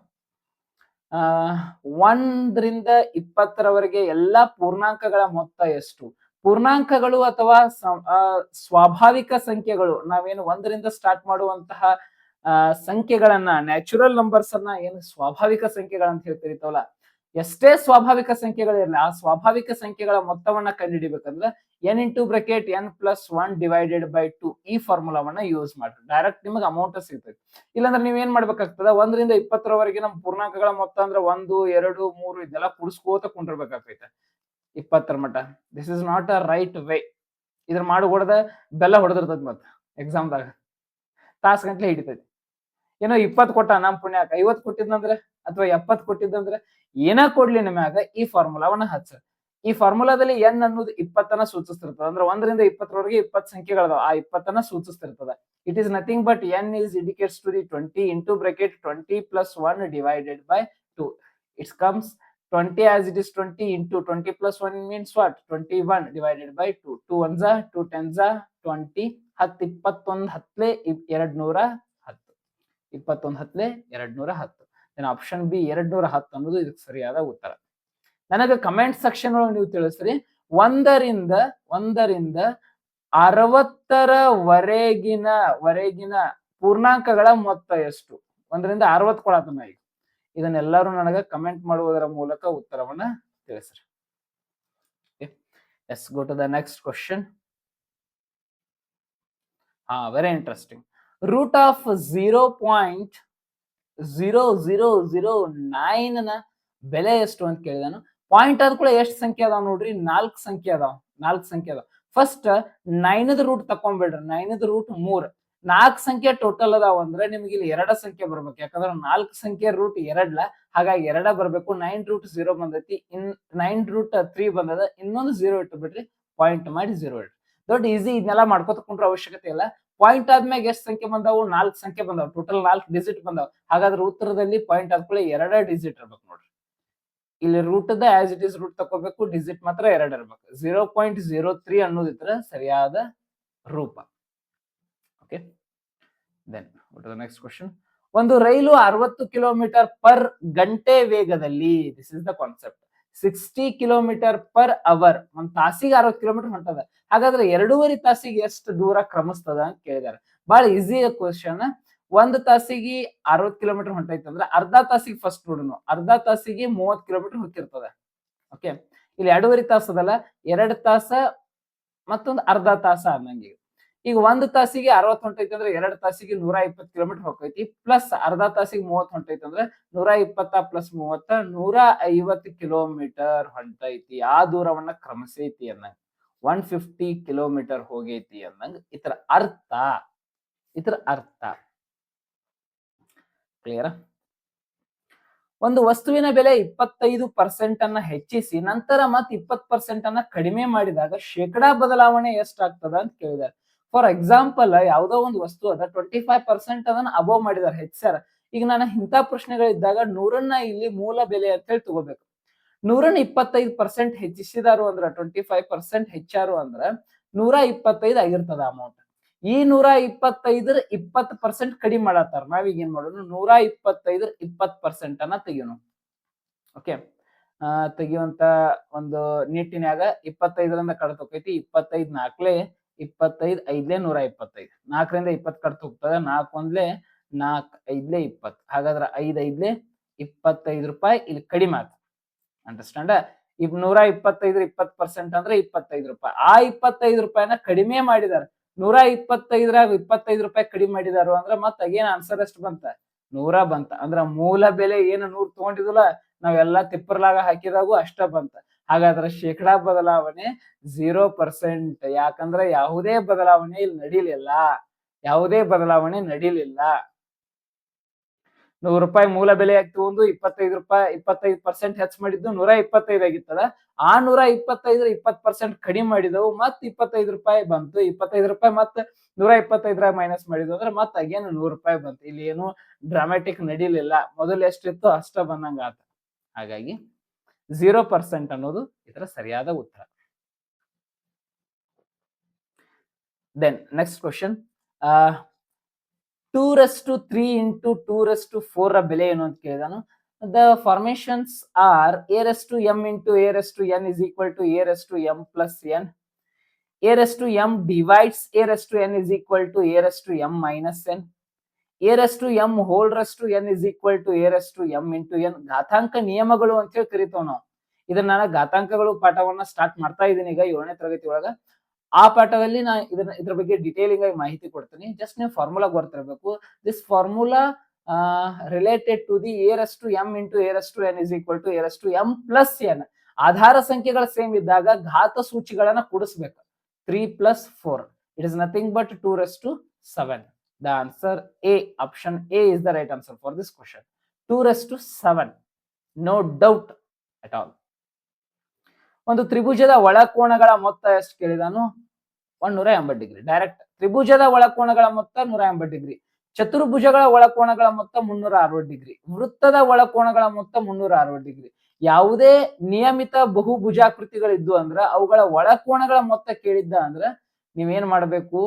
1ರಿಂದ 20ರವರೆಗೆ ಎಲ್ಲಾ ಪೂರ್ಣಾಂಕಗಳ ಮೊತ್ತ ಎಷ್ಟು? ಪೂರ್ಣಾಂಕಗಳು ಅಥವಾ ಸ್ವಾಭಾವಿಕ ಸಂಖ್ಯೆಗಳು, ನಾವೇನು 1ರಿಂದ ಸ್ಟಾರ್ಟ್ ಮಾಡುವಂತಹ ಸಂಖ್ಯೆಗಳನ್ನ, ನ್ಯಾಚುರಲ್ ನಂಬರ್ಸ್ ಅನ್ನ ಏನು ಸ್ವಾಭಾವಿಕ ಸಂಖ್ಯೆಗಳಂತ ಹೇಳ್ತಿರ್ತಾವಲ್ಲ, ಎಷ್ಟೇ ಸ್ವಾಭಾವಿಕ ಸಂಖ್ಯೆಗಳಿರಲಿ ಆ ಸ್ವಾಭಾವಿಕ ಸಂಖ್ಯೆಗಳ ಮೊತ್ತವನ್ನ ಕಂಡುಹಿಡಿಬೇಕಂದ್ರೆ n into bracket n plus 1 divided by 2 ಈ ಫಾರ್ಮುಲಾವನ್ನ ಯೂಸ್ ಮಾಡ್ರಿ. ಡೈರೆಕ್ಟ್ ನಿಮಗೆ ಅಮೌಂಟ್ ಸಿಗ್ತೈತಿ. ಇಲ್ಲಾಂದ್ರೆ ನೀವ್ ಏನ್ ಮಾಡ್ಬೇಕಾಗ್ತದ, 1ರಿಂದ 20ರವರೆಗೆ ನಮ್ಮ ಪೂರ್ಣಾಂಕಗಳ ಮೊತ್ತ ಅಂದ್ರೆ 1 2 3 ಇದೆಲ್ಲ ಕುಡಿಸ್ಕೋತ ಕುಂಡಿರ್ಬೇಕಾಗ್ತೈತೆ 20ರ ಮಟ. This is not a right way. ಇದ್ರ ಮಾಡಿ ಹೊಡೆದ ಬೆಲ್ಲ ಹೊಡೆದಿರ್ತೈತಿ ಮತ್ತ ಎಕ್ಸಾಮ್ದಾಗ ತಾಸ್ ಗಂಟ್ಲೆ ಹಿಡಿತೈತಿ. ಏನೋ 20 ಕೊಟ್ಟ ನಮ್ ಪುಣ್ಯಾಕ, 50 ಕೊಟ್ಟಿದ್ದಂದ್ರೆ ಅಥವಾ 70 ಕೊಟ್ಟಿದ್ದಂದ್ರೆ ಏನ ಕೊಡ್ಲಿ ನಿಮ್ಯಾಗ ಈ ಫಾರ್ಮುಲಾವನ್ನ ಹಚ್ಚ. ಈ ಫಾರ್ಮುಲಾದಲ್ಲಿ n ಅನ್ನೋದು 20ನ್ನ ಸೂಚಿಸ್ತಿರ್ತದ. ಅಂದ್ರೆ 1ರಿಂದ 20ರವರೆಗೆ 20 ಸಂಖ್ಯೆಗಳದಾವ, ಆ 20ನ್ನ ಸೂಚಿಸ್ತಿರ್ತದ. It is nothing but n is indicates to the 20 into bracket 20 plus 1 divided by 2. It comes 20 as it is 20 into 20 plus 1 means what? 21 divided by 2. 2 ones are 2 tens are 20. 10 21 ಹತ್ಲೆ 210. 21 ಹತ್ಲೆ 210. then option B 210 ಅನ್ನೋದು ಇದಕ್ಕೆ ಸರಿಯಾದ ಉತ್ತರ. ನನಗೆ comment section ಒಳಗೆ ನೀವು ತಿಳಿಸ್ರಿ, 1ರಿಂದ 60ರವರೆಗಿನ ಪೂರ್ಣಾಂಕಗಳ ಮೊತ್ತ ಎಷ್ಟು? 1ರಿಂದ 60 ಕೊಡತನ. ಈಗ ಇದನ್ನೆಲ್ಲರೂ ನನಗೆ ಕಮೆಂಟ್ ಮಾಡುವುದರ ಮೂಲಕ ಉತ್ತರವನ್ನ ತಿಳಿಸ್ರಿ. Let's go to the next question. Very interesting. Root of 0.0009 ನ ಬೆಲೆ ಎಷ್ಟು ಅಂತ ಕೇಳಿದಾನು. ಪಾಯಿಂಟ್ ಆದ ಕೂಡ ಎಷ್ಟು ಸಂಖ್ಯೆ ಅದಾವ ನೋಡ್ರಿ? 4 ಸಂಖ್ಯೆ ಅದಾವ. 4 ಸಂಖ್ಯೆ ಅದಾವ. ಫಸ್ಟ್ 9ದ ರೂಟ್ ತಕೊಂಡ್ಬಿಡ್ರಿ. 9ದ ರೂಟ್ 3. 4 ಸಂಖ್ಯೆ ಟೋಟಲ್ ಅದಾವ ಅಂದ್ರೆ ನಿಮ್ಗೆ ಇಲ್ಲಿ 2 ಸಂಖ್ಯೆ ಬರ್ಬೇಕು. ಯಾಕಂದ್ರೆ 4 ಸಂಖ್ಯೆ ರೂಟ್ 2ಲ, ಹಾಗಾಗಿ 2 ಬರ್ಬೇಕು. 9 ರೂಟ್ 0 ಬಂದೈತಿ, 9 ರೂಟ್ 3 ಬಂದದ, ಇನ್ನೊಂದು 0 ಇಟ್ಟು ಬಿಡ್ರಿ, ಪಾಯಿಂಟ್ ಮಾಡಿ 0 ಇಡ್ರಿ. ದೊಡ್ಡ ಈಸಿ. ಇದನ್ನೆಲ್ಲ ಮಾಡ್ಕೊತ ಕುಂಡ್ರ ಅವಶ್ಯಕತೆ ಇಲ್ಲ. ಪಾಯಿಂಟ್ ಆದ್ಮೇಲೆ ಎಷ್ಟು ಸಂಖ್ಯೆ ಬಂದಾವು? 4 ಸಂಖ್ಯೆ ಬಂದಾವ. ಟೋಟಲ್ 4 ಡಿಜಿಟ್ ಬಂದಾವ. ಹಾಗಾದ್ರೆ ಉತ್ತರದಲ್ಲಿ ಪಾಯಿಂಟ್ ಆದ್ಮೇಲೆ 2 ಡಿಜಿಟ್ ಇರ್ಬೇಕು ನೋಡ್ರಿ. ಇಲ್ಲಿ root as it is root ತಕೋಬೇಕು, ಡಿಜಿಟ್ ಮಾತ್ರ 2 ಇರ್ಬೇಕು. 0.03 ಅನ್ನೋದಿದ್ರ ಸರಿಯಾದ ರೂಪ. Okay, then next question. ಒಂದು ರೈಲು 60 ಕಿಲೋಮೀಟರ್ ಪರ್ ಗಂಟೆ ವೇಗದಲ್ಲಿ, this is the concept, 60 kilometre per hour, ಒಂದ್ ತಾಸಿಗೆ 60 ಕಿಲೋಮೀಟರ್ ಹೊಂಟದ. ಹಾಗಾದ್ರೆ 2.5 ತಾಸಿಗೆ ಎಷ್ಟು ದೂರ ಕ್ರಮಿಸ್ತದ ಅಂತ ಕೇಳಿದಾರೆ. ಬಹಳ ಈಸಿ ಕ್ವಶನ್. 1 ತಾಸಿಗೆ 60 ಕಿಲೋಮೀಟರ್ ಹೊಂಟೈತೆ ಅಂದ್ರೆ ಅರ್ಧ ತಾಸಿಗೆ ಫಸ್ಟ್ ನೋಡೋಣ. ಅರ್ಧ ತಾಸಿಗೆ 30 ಕಿಲೋಮೀಟರ್ ಹೋಗಿರ್ತದೆ. ಓಕೆ, ಇಲ್ಲಿ 2.5 ತಾಸು ಅದಲ್ಲ, 2 ತಾಸ ಮತ್ತೊಂದು ಅರ್ಧ ತಾಸ ಅನ್ನಂಗೆ. ಈಗ 1 ತಾಸಿಗೆ 60 ಹೊಂಟೈತಿ ಅಂದ್ರೆ 2 ತಾಸಿಗೆ 120 ಕಿಲೋಮೀಟರ್ ಹೋಗೈತಿ, ಪ್ಲಸ್ ಅರ್ಧ ತಾಸಿಗೆ 30 ಹೊಂಟೈತಿ ಅಂದ್ರೆ 120 ಪ್ಲಸ್ 30 150 ಕಿಲೋಮೀಟರ್ ಹೊಂಟೈತಿ. ಆ ದೂರವನ್ನ ಕ್ರಮಿಸೈತಿ ಅನ್ನಂಗ, 150 ಕಿಲೋಮೀಟರ್ ಹೋಗೈತಿ ಅನ್ನಂಗ ಇತರ ಅರ್ಥ. ಕ್ಲಿಯರ್? ಒಂದು ವಸ್ತುವಿನ ಬೆಲೆ 25% ಅನ್ನ ಹೆಚ್ಚಿಸಿ ನಂತರ ಮತ್ತೆ 20% ಅನ್ನ ಕಡಿಮೆ ಮಾಡಿದಾಗ ಶೇಕಡಾ ಬದಲಾವಣೆ ಎಷ್ಟಾಗ್ತದ ಅಂತ ಕೇಳಿದಾರೆ. ಫಾರ್ ಎಕ್ಸಾಂಪಲ್, ಯಾವ್ದೋ ಒಂದು ವಸ್ತು ಅದ, 25% ಅದನ್ನ ಅಬೋವ್ ಮಾಡಿದಾರೆ, ಹೆಚ್ಚಾರ. ಈಗ ನಾನು ಇಂಥ ಪ್ರಶ್ನೆಗಳಿದ್ದಾಗ 100ನ್ನ ಇಲ್ಲಿ ಮೂಲ ಬೆಲೆ ಅಂತ ಹೇಳಿ ತಗೋಬೇಕು. 100ನ್ನ 25% ಹೆಚ್ಚಿಸಿದಾರು ಅಂದ್ರ, 25% ಹೆಚ್ಚಾರು ಅಂದ್ರ 125 ಆಗಿರ್ತದ ಅಮೌಂಟ್. ಈ 125 20% ಕಡಿಮೆ ಮಾಡತ್ತಾರ. ನಾವೀಗ ಏನ್ ಮಾಡೋಣ, 125 20% ಅನ್ನ ತೆಗಿಯೋಣ. ಓಕೆ, ತೆಗಿಯುವಂತ ಒಂದು ನಿಟ್ಟಿನ್ಯಾಗ 25ರಿಂದ ಕಡ್ತ ಹೋಗ್ತೈತಿ. 25 4ಲೆ 25 5ಲೆ 125, 4ರಿಂದ 20 ಕಡ್ತ ಹೋಗ್ತದ. 4 1ಲೆ 4 5ಲೆ 20. ಹಾಗಾದ್ರೆ 5 5ಲೆ 25 ರೂಪಾಯಿ ಇಲ್ಲಿ ಕಡಿಮೆ ಆಯ್ತು. ಅಂಡರ್ಸ್ಟ್ಯಾಂಡ್? 125 20% ಅಂದ್ರೆ 25 ರೂಪಾಯಿ. ಆ 25 ರೂಪಾಯಿನ ಕಡಿಮೆ ಮಾಡಿದಾರೆ. 125ರಾಗ 25 ರೂಪಾಯಿ ಕಡಿಮೆ ಮಾಡಿದಾರು ಅಂದ್ರೆ ಮತ್ತೆ ಅಗೇನ್ ಆನ್ಸರ್ ಎಷ್ಟು ಬಂತ? 100 ಬಂತ. ಅಂದ್ರ ಮೂಲ ಬೆಲೆ ಏನು 100 ತಗೊಂಡಿದ್ವಲ್ಲ, ನಾವೆಲ್ಲಾ ತಿಪ್ಪರ್ಲಾಗ ಹಾಕಿದಾಗೂ ಅಷ್ಟ ಬಂತ. ಹಾಗಾದ್ರೆ ಶೇಕಡಾ ಬದಲಾವಣೆ 0%. ಯಾಕಂದ್ರೆ ಯಾವುದೇ ಬದಲಾವಣೆ ಇಲ್ಲಿ ನಡೀಲಿಲ್ಲ. 100 ರೂಪಾಯಿ ಮೂಲ ಬೆಲೆ ತಗೊಂಡು 25 ರೂಪಾಯಿ 25% ಹೆಚ್ಚು ಮಾಡಿದ್ದು 125 ಆಗಿತ್ತದ. ಆ 125 20% ಕಡಿಮೆ ಮಾಡಿದವು, ಮತ್ 25 ರೂಪಾಯಿ ಬಂತು. 25 ರೂಪಾಯಿ ಮತ್ತೆ 125ರಾಗ ಮೈನಸ್ ಮಾಡಿದ್ವು ಅಂದ್ರೆ ಮತ್ತೆ ಅಗೇನ್ 100 ರೂಪಾಯಿ ಬಂತು. ಇಲ್ಲಿ ಏನು ಡ್ರಾಮ್ಯಾಟಿಕ್ ನಡೀಲಿಲ್ಲ. ಮೊದಲು ಎಷ್ಟಿತ್ತು ಅಷ್ಟ ಬಂದಂಗ ಆತ. ಹಾಗಾಗಿ 0% ಅನ್ನೋದು ಇದರ ಸರಿಯಾದ ಉತ್ತರ. Then next question. 2/3 ಇಂಟು 2/4 ಬೆಲೆ ಏನು ಅಂತ ಕೇಳಿದಾನು. The formations are a/m into a/n is equal to a/m plus n. a/m divides a/n is equal to a/m minus n. a/m whole n is equal to a/m into n. ಘಾತಾಂಕ ನಿಯಮಗಳು ಅಂತ ಹೇಳಿ ಕರಿತಾವ್ ನಾವು. ಇದನ್ನ ನಾನು ಘಾತಾಂಕಗಳು ಪಾಠವನ್ನ ಸ್ಟಾರ್ಟ್ ಮಾಡ್ತಾ ಇದ್ದೀನಿ ಈಗ 7ನೇ ತರಗತಿ ಒಳಗ. ಆ ಪಾಠದಲ್ಲಿ ನಾನು ಇದ್ರ ಬಗ್ಗೆ ಡಿಟೇಲಿಂಗ್ ಆಗಿ ಮಾಹಿತಿ ಕೊಡ್ತೀನಿ. ಜಸ್ಟ್ ನೀವು ಫಾರ್ಮುಲಾ ಗೊತ್ತಿರಬೇಕು. This formula related to the a/m into a/n is equal to a/m plus n. ಆಧಾರ ಸಂಖ್ಯೆಗಳು ಸೇಮ್ ಇದ್ದಾಗ ಘಾತ ಸೂಚಿಗಳನ್ನ ಕೂಡಿಸಬೇಕು. 3 plus 4. It is nothing but 2/7. The answer A, option A is the right answer for this question. 2/7. No doubt at all. ಒಂದು ತ್ರಿಭುಜದ ಒಳಕೋನಗಳ ಮೊತ್ತ ಎಷ್ಟು ಕೇಳಿದಾನು? 180 degree. Direct ತ್ರಿಭುಜದ ಒಳಕೋನಗಳ ಮೊತ್ತ 180 ಡಿಗ್ರಿ. ಚತುರ್ಭುಜಗಳ ಒಳಕೋನಗಳ ಮೊತ್ತ 360 ಡಿಗ್ರಿ. ವೃತ್ತದ ಒಳಕೋನಗಳ ಮೊತ್ತ 360 ಡಿಗ್ರಿ. ಯಾವುದೇ ನಿಯಮಿತ ಬಹುಭುಜಾಕೃತಿಗಳಿದ್ದು ಅಂದ್ರ ಅವುಗಳ ಒಳಕೋನಗಳ ಮೊತ್ತ ಕೇಳಿದ್ದ ಅಂದ್ರ ನೀವೇನ್ ಮಾಡಬೇಕು?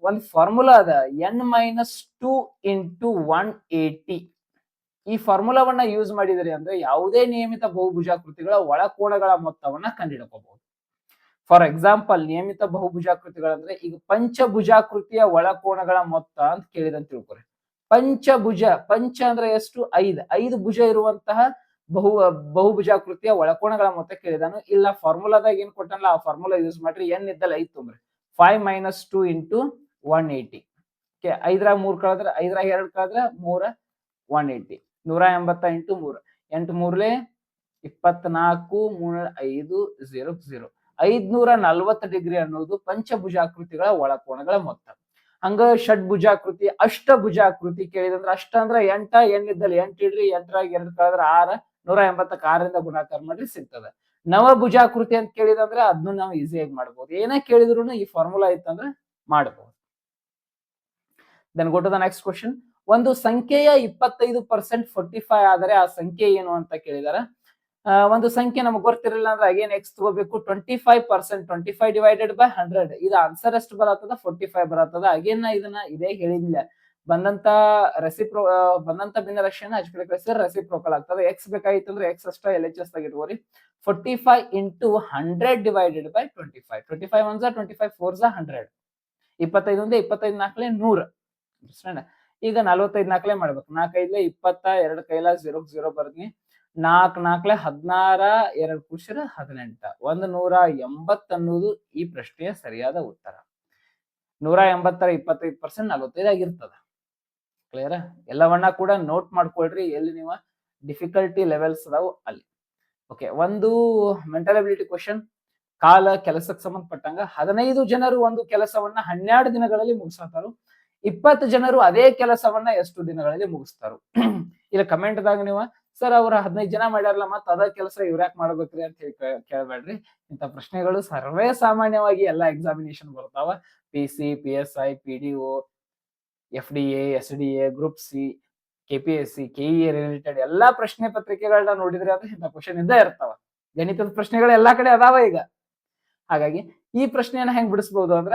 ಒಂದು ಫಾರ್ಮುಲಾ ಅದ, n-2 into 180. ಈ ಫಾರ್ಮುಲಾವನ್ನ ಯೂಸ್ ಮಾಡಿದ್ರಿ ಅಂದ್ರೆ ಯಾವುದೇ ನಿಯಮಿತ ಬಹುಭುಜಾಕೃತಿಗಳ ಒಳಕೋನಗಳ ಮೊತ್ತವನ್ನ ಕಂಡುಹಿಡ್ಕೋಬಹುದು. ಫಾರ್ ಎಕ್ಸಾಂಪಲ್, ನಿಯಮಿತ ಬಹುಭುಜಾಕೃತಿಗಳಂದ್ರೆ ಈಗ ಪಂಚಭುಜಾಕೃತಿಯ ಒಳಕೋನಗಳ ಮೊತ್ತ ಅಂತ ಕೇಳಿದಂತ ತಿಳ್ಕೊರಿ. ಪಂಚಭುಜ, ಪಂಚ ಅಂದ್ರೆ ಎಷ್ಟು? 5 ಭುಜ ಇರುವಂತಹ ಬಹುಭುಜಾಕೃತಿಯ ಒಳಕೋನಗಳ ಮೊತ್ತ ಕೇಳಿದಾನು. ಇಲ್ಲ ಫಾರ್ಮುಲಾದಾಗ ಏನ್ ಕೊಟ್ಟನಲ್ಲ ಆ ಫಾರ್ಮುಲಾ ಯೂಸ್ ಮಾಡ್ರಿ. n ಇದ್ದಲ್ಲಿ 5 ತುಂಬ್ರಿ. 5 - 2 into 180. 5 3 ಕಳೆದ್ರೆ 5 2 ಕಳೆದ್ರೆ 3 180. 180 into 3. 8 3 24 3 5 0 0. 540 ಡಿಗ್ರಿ ಅನ್ನೋದು ಪಂಚಭುಜಾಕೃತಿಗಳ ಒಳಕೋನಗಳ ಮೊತ್ತ. ಹಂಗ ಷಡ್ಭುಜಾಕೃತಿ, ಅಷ್ಟಭುಜಾಕೃತಿ ಕೇಳಿದಂದ್ರೆ ಅಷ್ಟ ಅಂದ್ರೆ 8 n ಇದ್ದಲ್ಲಿ 8 ಇಡ್ರಿ. 8 2 ಕಳೆದ್ರೆ 6. 180 6ರಿಂದ ಗುಣಾಕಾರ ಮಾಡ್ರಿ ಸಿಗ್ತದೆ. ನವಭುಜಾಕೃತಿ ಅಂತ ಕೇಳಿದಂದ್ರೆ ಅದನ್ನು ನಾವು ಈಸಿಯಾಗಿ ಮಾಡ್ಬೋದು. ಏನೇ ಕೇಳಿದ್ರು ಈ ಫಾರ್ಮುಲಾ ಇತ್ತಂದ್ರೆ ಮಾಡಬಹುದು. Then go to the next question. ಒಂದು ಸಂಖ್ಯೆಯ 25% 45 ಆದರೆ ಆ ಸಂಖ್ಯೆ ಏನು ಅಂತ ಕೇಳಿದಾರೆ. ಒಂದು ಸಂಖ್ಯೆ ನಮಗೆ ಗೊತ್ತಿರಲಿಲ್ಲ ಅಂದ್ರೆ ಅಗೇನ್ ಎಕ್ಸ್ ತಗೋಬೇಕು. 25%, 25 divided by 100. ಇದು ಆನ್ಸರ್ ಎಷ್ಟು ಬರತ್ತದ? 45 ಬರತ್ತದ. ಅಗೇನ್ ಇದನ್ನ ಇದೇ ಹೇಳಿಲ್ಲ. ಬಂದಂತ ಭಿನ್ನರಾಶಿಯನ್ನ ಹಚ್ಕೊಳಿದ್ರೆ ರೆಸಿಪ್ರೋಕಲ್ ಆಗ್ತದೆ. ಎಕ್ಸ್ ಬೇಕಾಗಿತ್ತು ಅಂದ್ರೆ ಎಕ್ಸ್ ಅಷ್ಟ LHS ತೆಗಿಟ್ಕೋರಿ. 45 into 100 divided by 25. 25 1s 25 4s 100. 25 1 25 4 100. ಈಗ 45 4 ಮಾಡ್ಬೇಕು. 4 5 20, 2 ಕೈಲ 0 0 ಬರ್ತೀನಿ. 4 4 16, 2 ಕುಶರ 18. 180 ಅನ್ನೋದು ಈ ಪ್ರಶ್ನೆಯ ಸರಿಯಾದ ಉತ್ತರ. 180 25% 45 ಆಗಿರ್ತದ. ಕ್ಲಿಯರ್? ಎಲ್ಲವನ್ನ ಕೂಡ ನೋಟ್ ಮಾಡ್ಕೊಳ್ರಿ. ಎಲ್ಲಿ ನೀವು ಡಿಫಿಕಲ್ಟಿ ಲೆವೆಲ್ಸ್ ಅದಾವು ಅಲ್ಲಿ. ಓಕೆ, ಒಂದು ಮೆಂಟಲ್ ಅಬಿಲಿಟಿ ಕ್ವಶನ್. ಕಾಲ ಕೆಲಸಕ್ಕೆ ಸಂಬಂಧಪಟ್ಟಂಗ 15 ಜನರು ಒಂದು ಕೆಲಸವನ್ನ 12 ದಿನಗಳಲ್ಲಿ ಮುಗಿಸ್ತಾರು. 20 ಜನರು ಅದೇ ಕೆಲಸವನ್ನ ಎಷ್ಟು ದಿನಗಳಲ್ಲಿ ಮುಗಿಸ್ತಾರು? ಇಲ್ಲ ಕಮೆಂಟ್ ದಾಗ ನೀವು ಸರ್ ಅವ್ರ 15 ಜನ ಮಾಡ್ಯಾರಲ್ಲ ಮತ್ತ ಅದ ಕೆಲಸ ಇವ್ರ್ಯಾಕ್ ಮಾಡ್ಬೇಕ್ರಿ ಅಂತ ಹೇಳಿ ಕೇಳಬೇಡ್ರಿ. ಇಂಥ ಪ್ರಶ್ನೆಗಳು ಸರ್ವೇ ಸಾಮಾನ್ಯವಾಗಿ ಎಲ್ಲಾ ಎಕ್ಸಾಮಿನೇಷನ್ ಬರ್ತಾವ. PC, PSI, PDO, FDA, SDA, group C, KPSC, KEA related ಎಲ್ಲಾ ಪ್ರಶ್ನೆ ಪತ್ರಿಕೆಗಳನ್ನ ನೋಡಿದ್ರೆ ಅದು ಇಂಥ ಕ್ವಶನ್ ಇದ್ದೇ ಇರ್ತಾವ. ಗಣಿತದ ಪ್ರಶ್ನೆಗಳು ಎಲ್ಲಾ ಕಡೆ ಅದಾವ ಈಗ. ಹಾಗಾಗಿ ಈ ಪ್ರಶ್ನೆಯನ್ನ ಹೆಂಗ್ ಬಿಡಿಸಬಹುದು ಅಂದ್ರ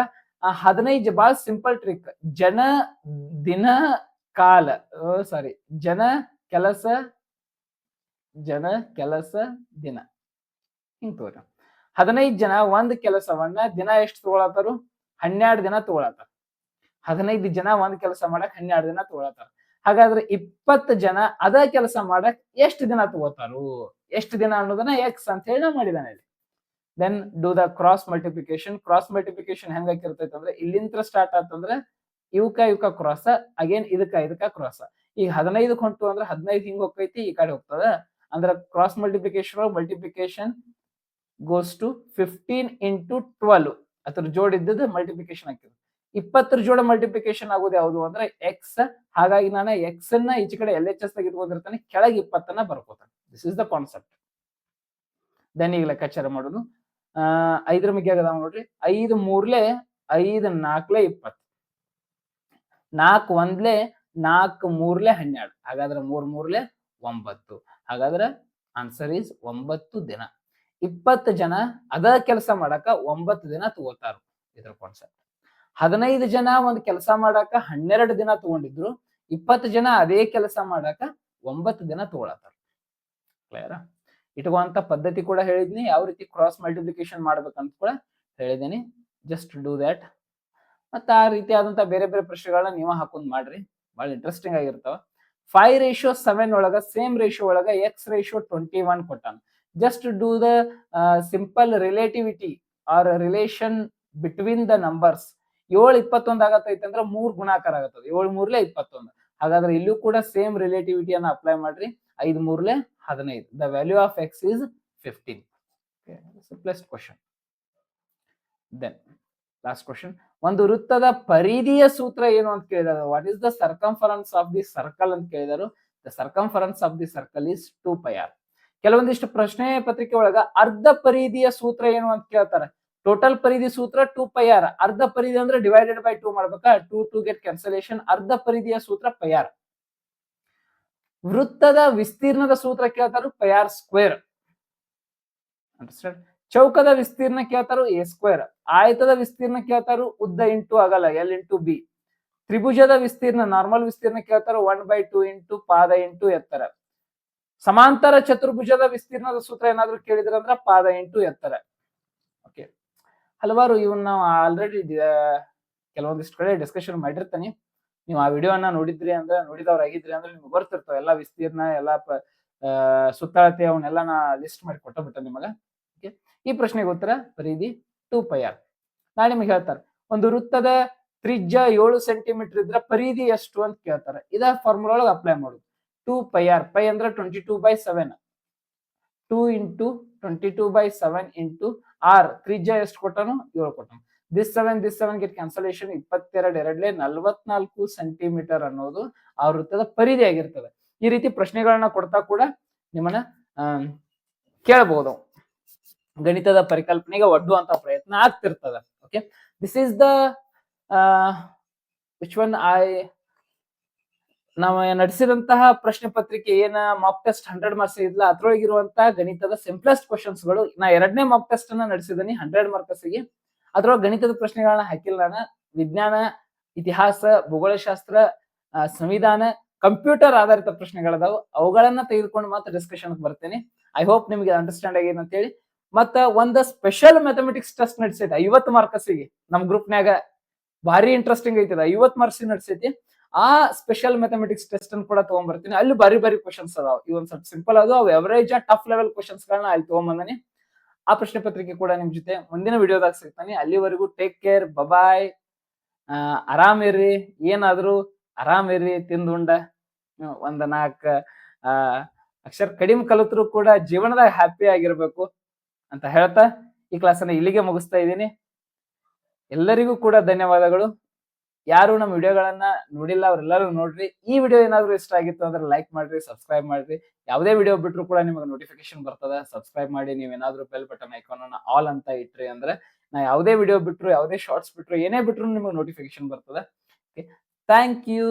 15 ಬಹಳ ಸಿಂಪಲ್ ಟ್ರಿಕ್. ಜನ ದಿನ ಕಾಲ ಜನ ಕೆಲಸ ದಿನ ಹಿಂಗ್ ತಗೋರ. 15 ಜನ ಒಂದ್ ಕೆಲಸವನ್ನ ದಿನ ಎಷ್ಟು ತಗೊಳತಾರು? 12 ದಿನ ತಗೊಳತಾರ. 15 ಜನ ಒಂದ್ ಕೆಲಸ ಮಾಡಕ್ 12 ದಿನ ತಗೊಳತಾರ. ಹಾಗಾದ್ರೆ 20 ಜನ ಅದ ಕೆಲಸ ಮಾಡಕ್ ಎಷ್ಟು ದಿನ ತಗೋತಾರು? ಎಷ್ಟು ದಿನ ಅನ್ನೋದನ್ನ ಎಕ್ಸ್ ಅಂತ ಹೇಳಿ ನಾವು ಮಾಡಿದಾನೆ ಇಲ್ಲಿ. Then do the cross multiplication. Cross multiplication ಹೆಂಗ್ ಹಾಕಿರ್ತೈತೆ ಅಂದ್ರೆ ಇಲ್ಲಿಂದ ಸ್ಟಾರ್ಟ್ ಆತಂದ್ರೆ ಇವಕ್ಕ ಕ್ರಾಸ್, ಅಗೇನ್ ಇದಕ್ಕ ಕ್ರಾಸ್. ಈಗ 15 ಹೊಂಟು ಅಂದ್ರೆ 15 ಹಿಂಗ್ ಹೋಗ್ತೈತಿ, ಈ ಕಡೆ ಹೋಗ್ತದ. ಅಂದ್ರೆ cross multiplication goes to 15 into 12. ಅದ್ರ ಜೋಡ್ ಇದ್ದದ್ದು ಮಲ್ಟಿಪ್ಲಿಕೇಶನ್ ಹಾಕಿದ್ರು. 20 ಜೋಡ ಮಲ್ಟಿಪ್ಲಿಕೇಶನ್ ಆಗೋದು ಯಾವುದು ಅಂದ್ರೆ ಎಕ್ಸ್. ಹಾಗಾಗಿ ನಾನು ಎಕ್ಸ್ ಅನ್ನ ಈಚೆ ಕಡೆ LHS ತೆಗೆದುಕೊಂಡಿರ್ತಾನೆ, ಕೆಳಗೆ 20 ಬರ್ಕೋತಾನೆ. This is the concept. Then ಈಗ ಲೆಕ್ಕಾಚಾರ ಮಾಡೋದು. 5 ಮಿಗ್ಯಾಗ ಅದಾವ ನೋಡ್ರಿ. 5 3 5 4 20. 4 1 4 3 12. ಹಾಗಾದ್ರೆ 3 3 9. ಹಾಗಾದ್ರೆ ಆನ್ಸರ್ ಈಸ್ 9 ದಿನ. 20 ಜನ ಅದ ಕೆಲಸ ಮಾಡಕ 9 ದಿನ ತಗೋತಾರ. ಇದ್ರ ಕಾನ್ಸೆಪ್ಟ್. 15 ಜನ ಒಂದು ಕೆಲಸ ಮಾಡಾಕ 12 ದಿನ ತಗೊಂಡಿದ್ರು, 20 ಜನ ಅದೇ ಕೆಲಸ ಮಾಡಾಕ 9 ದಿನ ತಗೊಳತ್ತಾರ. ಕ್ಲಿಯರ್? ಇಟ್ಕೊಂತ ಪದ್ಧತಿ ಕೂಡ ಹೇಳಿದ್ನಿ, ಯಾವ ರೀತಿ ಕ್ರಾಸ್ ಮಲ್ಟಿಪ್ಲಿಕೇಶನ್ ಮಾಡ್ಬೇಕಂತ ಕೂಡ ಹೇಳಿದೀನಿ. Just do that. ಮತ್ತ ಆ ರೀತಿಯಾದಂತ ಬೇರೆ ಬೇರೆ ಪ್ರಶ್ನೆಗಳನ್ನ ನೀವ ಹಾಕೊಂಡ್ ಮಾಡ್ರಿ, ಬಹಳ ಇಂಟ್ರೆಸ್ಟಿಂಗ್ ಆಗಿರ್ತಾವ. 5:7 ಒಳಗ ಸೇಮ್ ರೇಷಿಯೋ ಒಳಗ x:21 ಕೊಟ್ಟಾನ. Just do the simple relativity or relation between the numbers. 7:21 ಆಗತ್ತೈತೆ ಅಂದ್ರೆ 3 ಗುಣಾಕಾರ ಆಗತ್ತದ, 7×3 = 21. ಹಾಗಾದ್ರೆ ಇಲ್ಲೂ ಕೂಡ ಸೇಮ್ ರಿಲೇಟಿವಿಟಿಯನ್ನ ಅಪ್ಲೈ ಮಾಡ್ರಿ. 5×3 = 15. The value of x is 15. Simplest question. Then last question. ಒಂದು ವೃತ್ತದ ಪರಿಧಿಯ ಸೂತ್ರ ಏನು ಅಂತ ಕೇಳಿದಾರೆ. What is the circumference of the circle ಅಂತ ಕೇಳಿದಾರು. The circumference of the circle is 2πr. ಕೆಲವೊಂದಿಷ್ಟು ಪ್ರಶ್ನೆ ಪತ್ರಿಕೆ ಒಳಗ ಅರ್ಧ ಪರಿಧಿಯ ಸೂತ್ರ ಏನು ಅಂತ ಕೇಳ್ತಾರೆ. ಟೋಟಲ್ ಪರಿಧಿ ಸೂತ್ರ 2πr. ಅರ್ಧ ಪರಿಧಿ ಅಂದ್ರೆ ಡಿವೈಡೆಡ್ ಬೈ 2 ಮಾಡ್ಬೇಕಾ, 2 ಗೆಟ್ ಕ್ಯಾನ್ಸಲೇಷನ್. ಅರ್ಧ ಪರಿಧಿಯ ಸೂತ್ರ πr. ವೃತ್ತದ ವಿಸ್ತೀರ್ಣದ ಸೂತ್ರ ಕೇಳ್ತಾರು, πr². ಅಂಡರ್ಸ್ಟ್ಯಾಂಡ್? ಚೌಕದ ವಿಸ್ತೀರ್ಣ ಕೇಳ್ತಾರು, a². ಆಯತದ ವಿಸ್ತೀರ್ಣ ಕೇಳ್ತಾರು, ಉದ್ದ ಇಂಟು ಅಗಲ, l×b. ತ್ರಿಭುಜದ ವಿಸ್ತೀರ್ಣ ನಾರ್ಮಲ್ ವಿಸ್ತೀರ್ಣ ಕೇಳ್ತಾರು, 1/2 ಇಂಟು ಪಾದ ಇಂಟು ಎತ್ತರ. ಸಮಾಂತರ ಚತುರ್ಭುಜದ ವಿಸ್ತೀರ್ಣದ ಸೂತ್ರ ಏನಾದ್ರು ಕೇಳಿದ್ರಂದ್ರ ಪಾದ ಇಂಟು ಎತ್ತರ. ಓಕೆ, ಹಲವಾರು ಇವನ್ನ ಆಲ್ರೆಡಿ ಕೆಲವೊಂದಿಷ್ಟು ಕಡೆ ಡಿಸ್ಕಷನ್ ಮಾಡಿರ್ತಾನೆ. ನೀವು ಆ ವಿಡಿಯೋನ ನೋಡಿದವ್ರಾಗಿದ್ರಿ ಅಂದ್ರೆ ನಿಮ್ಗೆ ಬರ್ತಿರ್ತಾವ ಎಲ್ಲ ವಿಸ್ತೀರ್ಣ, ಎಲ್ಲ ಸುತ್ತಳತೆ, ಅವನ್ನೆಲ್ಲ ನಾ ಲಿಸ್ಟ್ ಮಾಡಿ ಕೊಟ್ಟಬಿಟ್ಟ ನಿಮಗ. ಓಕೆ, ಈ ಪ್ರಶ್ನೆಗೆ ಉತ್ತರ ಪರಿಧಿ 2πr. ನಾ ನಿಮ್ಗೆ ಹೇಳ್ತಾರೆ, ಒಂದು ವೃತ್ತದ ತ್ರಿಜ್ಯ 7 ಸೆಂಟಿಮೀಟರ್ ಇದ್ರೆ ಪರಿಧಿ ಎಷ್ಟು ಅಂತ ಕೇಳ್ತಾರೆ. ಇದ ಫಾರ್ಮುಲಾ ಒಳಗೆ ಅಪ್ಲೈ ಮಾಡುದು. 2πr, ಪೈ ಅಂದ್ರೆ 22/7, 2 × 22/7 ಇಂಟು r. ತ್ರಿಜ್ಯ ಎಷ್ಟು ಕೊಟ್ಟನು? 7 ಕೊಟ್ಟನು. This 7 get cancellation. 22 44 ಸೆಂಟಿಮೀಟರ್ ಅನ್ನೋದು ಆ ವೃತ್ತದ ಪರಿಧಿ ಆಗಿರ್ತದೆ. ಈ ರೀತಿ ಪ್ರಶ್ನೆಗಳನ್ನ ಕೊಡ್ತಾ ಕೂಡ ನಿಮ್ಮನ್ನ ಕೇಳಬಹುದು. ಗಣಿತದ ಪರಿಕಲ್ಪನೆಗೆ ಒಡ್ಡುವಂತ ಪ್ರಯತ್ನ ಆಗ್ತಿರ್ತದ. Okay, this is the which one ನಾವು ನಡೆಸಿದಂತಹ ಪ್ರಶ್ನೆ ಪತ್ರಿಕೆ ಏನ ಮಾಕ್ ಟೆಸ್ಟ್ 100 ಮಾರ್ಕ್ಸ್ ಇದ್ಲ, ಅದ್ರೊಳಗಿರುವಂತಹ ಗಣಿತದ ಸಿಂಪ್ಲೆಸ್ಟ್ ಕ್ವಶನ್ಸ್ ಗಳು. ನಾ 2ನೇ ಮಾಕ್ ಟೆಸ್ಟ್ ಅನ್ನ ನಡೆಸಿದನಿ 100 ಮಾರ್ಕ್ಸ್ಗೆ. ಅದ್ರೊಳಗೆ ಗಣಿತದ ಪ್ರಶ್ನೆಗಳನ್ನ ಹಾಕಿಲ್ಲ ನಾನು. ವಿಜ್ಞಾನ, ಇತಿಹಾಸ, ಭೂಗೋಳಶಾಸ್ತ್ರ, ಸಂವಿಧಾನ, ಕಂಪ್ಯೂಟರ್ ಆಧಾರಿತ ಪ್ರಶ್ನೆಗಳದಾವು, ಅವುಗಳನ್ನ ತೆಗೆದುಕೊಂಡು ಮಾತ್ರ ಡಿಸ್ಕಷನ್ ಬರ್ತೇನೆ. ಐ ಹೋಪ್ ನಿಮಗೆ ಅಂಡರ್ಸ್ಟ್ಯಾಂಡ್ ಆಗಿದೆ ಅಂತ ಹೇಳಿ. ಮತ್ತ ಒಂದು ಸ್ಪೆಷಲ್ ಮ್ಯಾಥಮೆಟಿಕ್ಸ್ ಟೆಸ್ಟ್ ನಡೆಸೈತಿ 50 ಮಾರ್ಕ್ಸ್ಗೆ. ನಮ್ ಗ್ರೂಪ್ನ್ಯಾಗ ಭಾರಿ ಇಂಟ್ರೆಸ್ಟಿಂಗ್ ಐತಿದ. 50 ಮಾರ್ಕ್ಸ್ ನಡೆಸೈತಿ. ಆ ಸ್ಪೆಷಲ್ ಮ್ಯಾಥಮೆಟಿಕ್ಸ್ ಟೆಸ್ಟ್ ಅನ್ನು ಕೂಡ ತಗೊಂಡ್ಬರ್ತೀನಿ. ಅಲ್ಲಿ ಬಾರಿ ಕ್ವಶನ್ಸ್ ಅದಾವ. ಇವೊಂದ್ ಸ್ವಲ್ಪ ಸಿಂಪಲ್ ಅದು, ಅವು ಎವರೇಜ್ ಟಫ್ ಲೆವೆಲ್ ಕ್ವಶನ್ಸ್ ಗಳನ್ನ ಅಲ್ಲಿ ತಗೊಂಡ್ಬಂದನಿ. ಆ ಪ್ರಶ್ನೆ ಪತ್ರಿಕೆ ಕೂಡ ನಿಮ್ ಜೊತೆ ಮುಂದಿನ ವಿಡಿಯೋದಾಗ ಸಿಗ್ತಾನೆ. ಅಲ್ಲಿವರೆಗೂ ಟೇಕ್ ಕೇರ್, ಬಾಯ್. ಆರಾಮಿರ್ರಿ, ಏನಾದ್ರು ಆರಾಮಿರ್ರಿ, ತಿಂದುಂಡ ಒಂದ್ 4 ಅಕ್ಷರ ಕಡಿಮೆ ಕಲಿತರು ಕೂಡ ಜೀವನದಾಗ ಹ್ಯಾಪಿ ಆಗಿರ್ಬೇಕು ಅಂತ ಹೇಳ್ತಾ ಈ ಕ್ಲಾಸನ್ನ ಇಲ್ಲಿಗೆ ಮುಗಿಸ್ತಾ ಇದ್ದೀನಿ. ಎಲ್ಲರಿಗೂ ಕೂಡ ಧನ್ಯವಾದಗಳು. ಯಾರು ನಮ್ಮ ವಿಡಿಯೋಗಳನ್ನ ನೋಡಿಲ್ಲ ಅವರೆಲ್ಲರೂ ನೋಡ್ರಿ. ಈ ವಿಡಿಯೋ ಏನಾದ್ರು ಇಷ್ಟ ಆಗಿತ್ತು ಅಂದ್ರೆ ಲೈಕ್ ಮಾಡ್ರಿ, ಸಬ್ಸ್ಕ್ರೈಬ್ ಮಾಡ್ರಿ. ಯಾವುದೇ ವಿಡಿಯೋ ಬಿಟ್ರು ಕೂಡ ನಿಮಗೆ ನೋಟಿಫಿಕೇಶನ್ ಬರ್ತದ. ಸಬ್ಸ್ಕ್ರೈಬ್ ಮಾಡಿ. ನೀವೇನಾದ್ರೂ ಬೆಲ್ ಬಟನ್ ಐಕಾನ್ ಅನ್ನ ಆಲ್ ಅಂತ ಇಟ್ರಿ ಅಂದ್ರೆ ನಾ ಯಾವುದೇ ವಿಡಿಯೋ ಬಿಟ್ರು, ಯಾವುದೇ ಶಾರ್ಟ್ಸ್ ಬಿಟ್ರು, ಏನೇ ಬಿಟ್ರು ನಿಮಗೆ ನೋಟಿಫಿಕೇಶನ್ ಬರ್ತದ. Thank you.